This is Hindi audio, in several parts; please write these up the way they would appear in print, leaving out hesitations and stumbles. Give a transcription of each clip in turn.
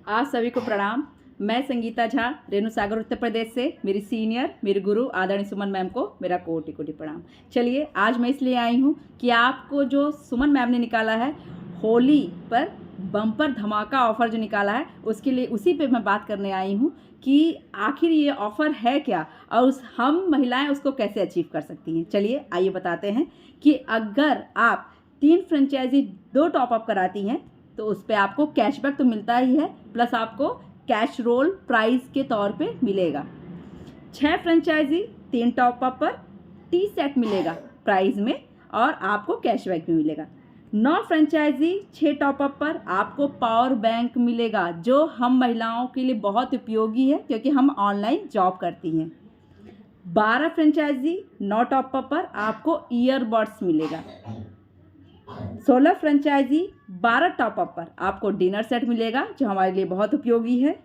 आप सभी को प्रणाम। मैं संगीता झा, रेणु सागर उत्तर प्रदेश से। मेरी सीनियर, मेरे गुरु आदरणीय सुमन मैम को मेरा कोटि कोटि प्रणाम। चलिए, आज मैं इसलिए आई हूँ कि आपको जो सुमन मैम ने निकाला है होली पर बम्पर धमाका ऑफ़र जो निकाला है, उसके लिए उसी पे मैं बात करने आई हूँ कि आखिर ये ऑफ़र है क्या और हम महिलाएं उसको कैसे अचीव कर सकती हैं। चलिए आइए बताते हैं कि अगर आप 3 फ्रेंचाइजी 2 टॉपअप कराती हैं तो उस पर आपको कैशबैक तो मिलता ही है, प्लस आपको कैश रोल प्राइस के तौर पे मिलेगा। 6 फ्रेंचाइजी 3 टॉपअप पर टी सेट मिलेगा प्राइस में और आपको कैशबैक भी मिलेगा। 9 फ्रेंचाइजी 6 टॉपअप पर आपको पावर बैंक मिलेगा, जो हम महिलाओं के लिए बहुत उपयोगी है क्योंकि हम ऑनलाइन जॉब करती हैं। 12 फ्रेंचाइजी 9 टॉपअप पर आपको ईयरबड्स मिलेगा। 16 फ्रेंचाइजी 12 टॉपअप पर आपको डिनर सेट मिलेगा, जो हमारे लिए बहुत उपयोगी है।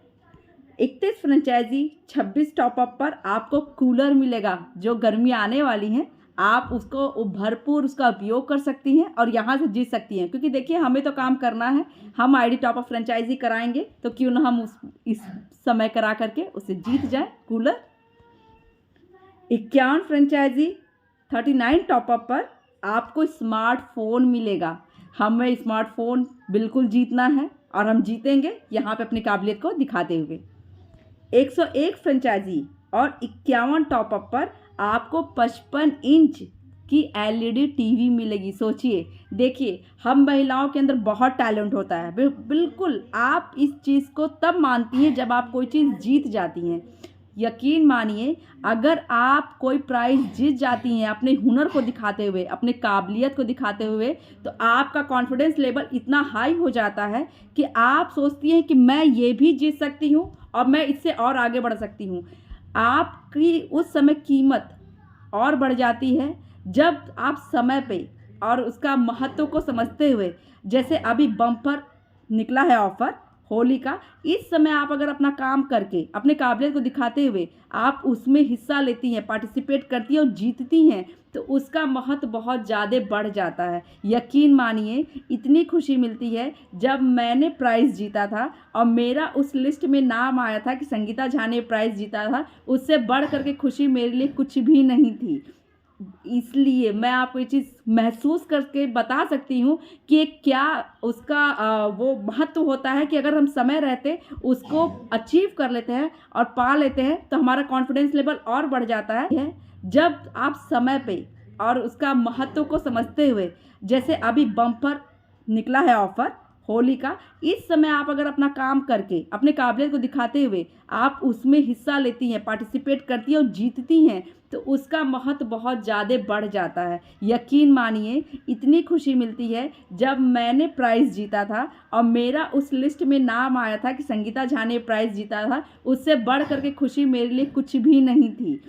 31 फ्रेंचाइजी 26 टॉपअप पर आपको कूलर मिलेगा, जो गर्मी आने वाली हैं आप उसको भरपूर उसका उपयोग कर सकती हैं और यहाँ से जीत सकती हैं। क्योंकि देखिए, हमें तो काम करना है, हम आईडी टॉपअप फ्रेंचाइजी कराएंगे तो क्यों ना हम इस समय करा करके उसे जीत जाए कूलर। 51 फ्रेंचाइजी 39 टॉपअप पर आपको स्मार्टफोन मिलेगा। हमें स्मार्टफोन बिल्कुल जीतना है और हम जीतेंगे यहाँ पे अपनी काबिलियत को दिखाते हुए। 101 फ्रेंचाइजी और 51 टॉपअप पर आपको 55 इंच की एलईडी टीवी मिलेगी। सोचिए, देखिए, हम महिलाओं के अंदर बहुत टैलेंट होता है। बिल्कुल आप इस चीज़ को तब मानती हैं जब आप कोई चीज़ जीत जाती हैं। यकीन मानिए, अगर आप कोई प्राइज़ जीत जाती हैं अपने हुनर को दिखाते हुए, अपने काबिलियत को दिखाते हुए, तो आपका कॉन्फिडेंस लेवल इतना हाई हो जाता है कि आप सोचती हैं कि मैं ये भी जीत सकती हूँ और मैं इससे और आगे बढ़ सकती हूँ। आपकी उस समय कीमत और बढ़ जाती है जब आप समय पे और उसका महत्व को समझते हुए, जैसे अभी बम्पर निकला है ऑफ़र होली का, इस समय आप अगर अपना काम करके अपने काबिलियत को दिखाते हुए आप उसमें हिस्सा लेती हैं, पार्टिसिपेट करती हैं और जीतती हैं, तो उसका महत्व बहुत ज़्यादा बढ़ जाता है। यकीन मानिए, इतनी खुशी मिलती है जब मैंने प्राइज़ जीता था और मेरा उस लिस्ट में नाम आया था कि संगीता झा ने प्राइज़ जीता था, उससे बढ़ कर के खुशी मेरे लिए कुछ भी नहीं थी। इसलिए मैं आपको ये चीज़ महसूस करके बता सकती हूँ कि क्या उसका वो महत्व होता है कि अगर हम समय रहते उसको अचीव कर लेते हैं और पा लेते हैं तो हमारा कॉन्फिडेंस लेवल और बढ़ जाता है। जब आप समय पे और उसका महत्व को समझते हुए, जैसे अभी बम्पर निकला है ऑफ़र होली का, इस समय आप अगर अपना काम करके अपने काबिलियत को दिखाते हुए आप उसमें हिस्सा लेती हैं, पार्टिसिपेट करती हैं और जीतती हैं, तो उसका महत्व बहुत ज़्यादा बढ़ जाता है। यकीन मानिए, इतनी खुशी मिलती है जब मैंने प्राइज़ जीता था और मेरा उस लिस्ट में नाम आया था कि संगीता झा ने प्राइज़ जीता था, उससे बढ़ कर के खुशी मेरे लिए कुछ भी नहीं थी।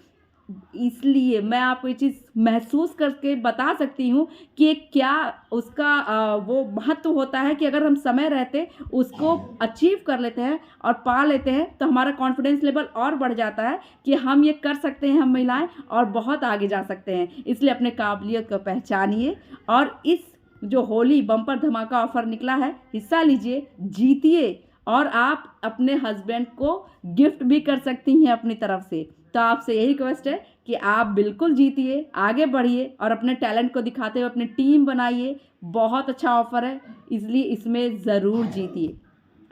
इसलिए मैं आपको ये चीज़ महसूस करके बता सकती हूँ कि क्या उसका वो महत्व होता है कि अगर हम समय रहते उसको अचीव कर लेते हैं और पा लेते हैं, तो हमारा कॉन्फिडेंस लेवल और बढ़ जाता है कि हम ये कर सकते हैं, हम महिलाएं और बहुत आगे जा सकते हैं। इसलिए अपने काबिलियत को पहचानिए और इस जो होली बम्पर धमाका ऑफ़र निकला है, हिस्सा लीजिए, जीतिए और आप अपने हस्बैंड को गिफ्ट भी कर सकती हैं अपनी तरफ से। तो आपसे यही रिक्वेस्ट है कि आप बिल्कुल जीतिए, आगे बढ़िए और अपने टैलेंट को दिखाते हुए अपनी टीम बनाइए। बहुत अच्छा ऑफ़र है, इसलिए इसमें ज़रूर जीतिए।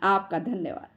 आपका धन्यवाद।